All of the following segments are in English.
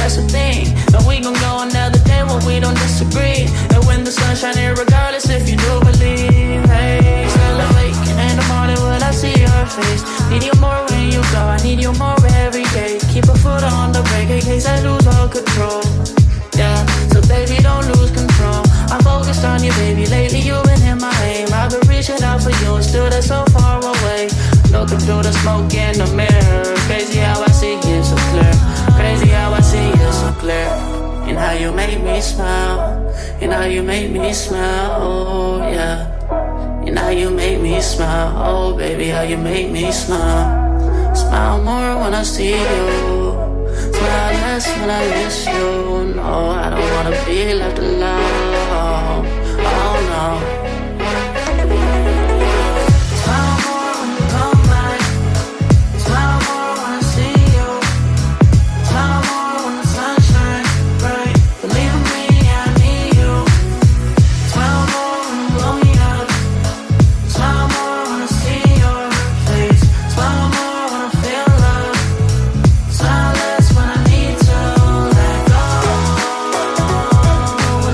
that's the thing. And we gon' go another day when we don't disagree. And when the sun's shining, regardless if you do believe. Hey, still awake in the morning when I see your face. Need you more when you go, I need you more every day. Keep a foot on the brake in case I lose all control. Yeah, so baby don't lose control. I'm focused on you, baby. Lately you've been in my aim. I've been reaching out for you and still that's so far away. Looking through the smoke in the mirror. Crazy how I see you so clear. Crazy how I see you so clear. And how you make me smile. And how you make me smile, oh yeah. And how you make me smile, oh baby, how you make me smile. Smile more when I see you. Smile less when I miss you. No, I don't wanna be left alone. Oh no.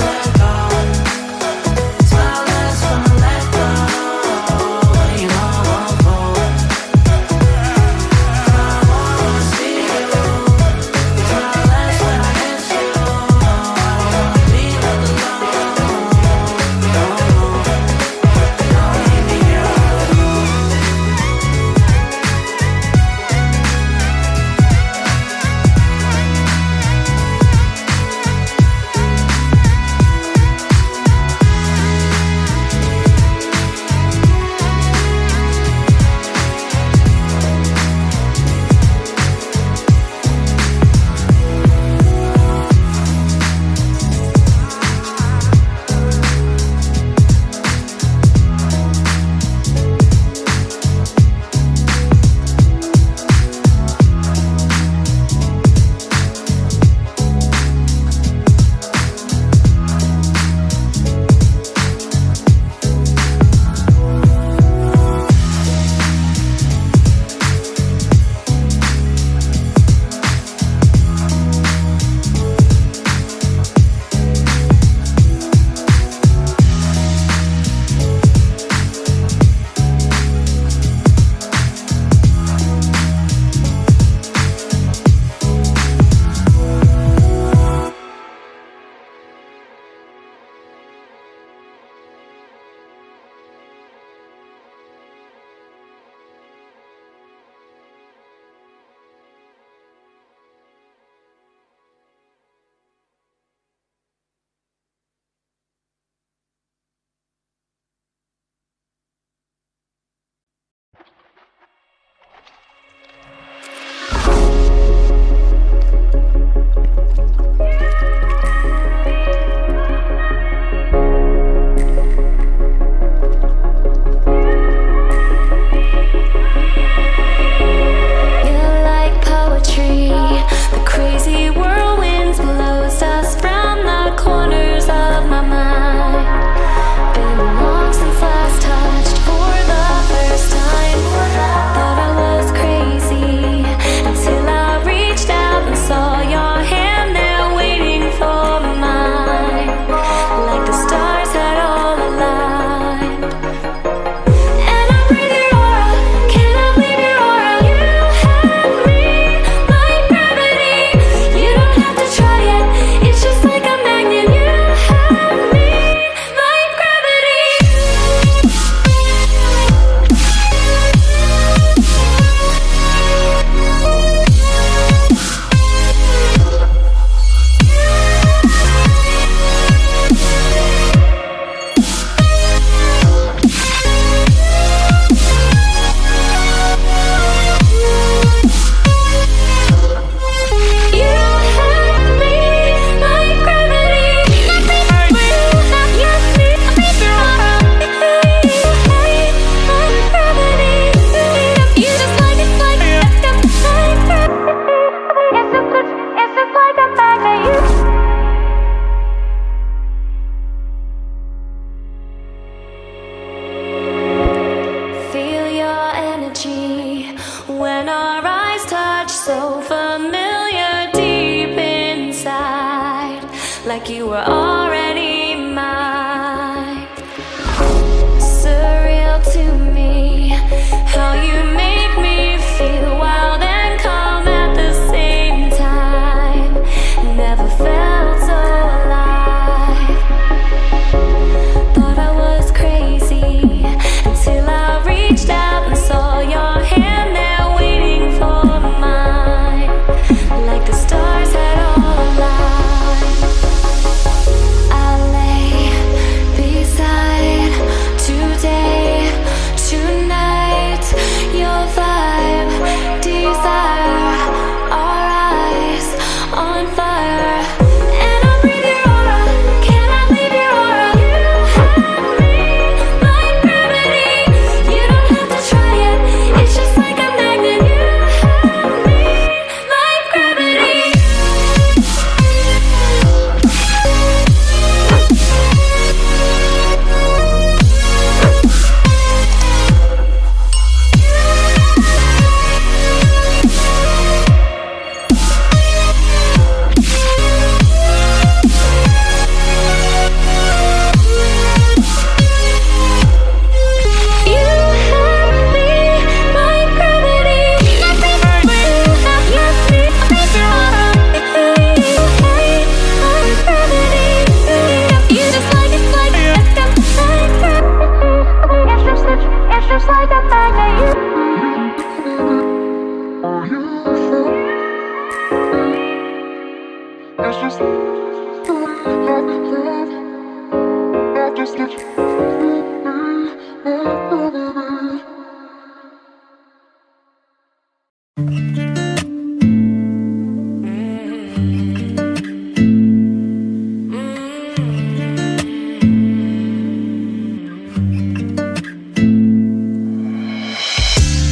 Let go. like you were already mine. Surreal to me, how you make me feel wild and calm at the same time. Never felt so alive. Thought I was crazy until I reached out and saw your hand there waiting for mine, like the stars had all aligned. I lay beside today, tonight, your vibe, desire, our eyes on fire. And I breathe your aura, cannot leave your aura. You have me like gravity. You don't have to try it, it's just like a magnet. You have me like gravity. You have me like gravity. You have me like gravity. You just like it's like it's just like a magnet.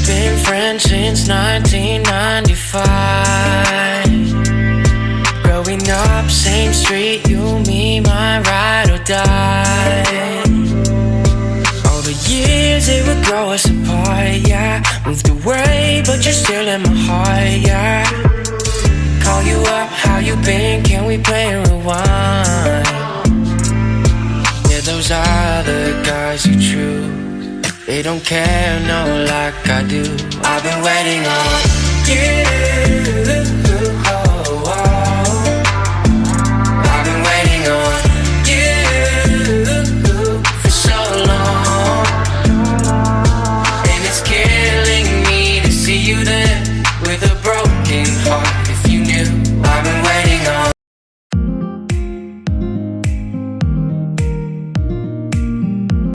Been friends since 1995. Growing up, same street, you, me, my ride or die. All the years it would grow us apart, yeah. Moved away, but you're still in my heart, yeah. Call you up, how you been? Can we play a rewind? Yeah, those are the guys who choose. They don't care, no, like I do. I've been waiting on you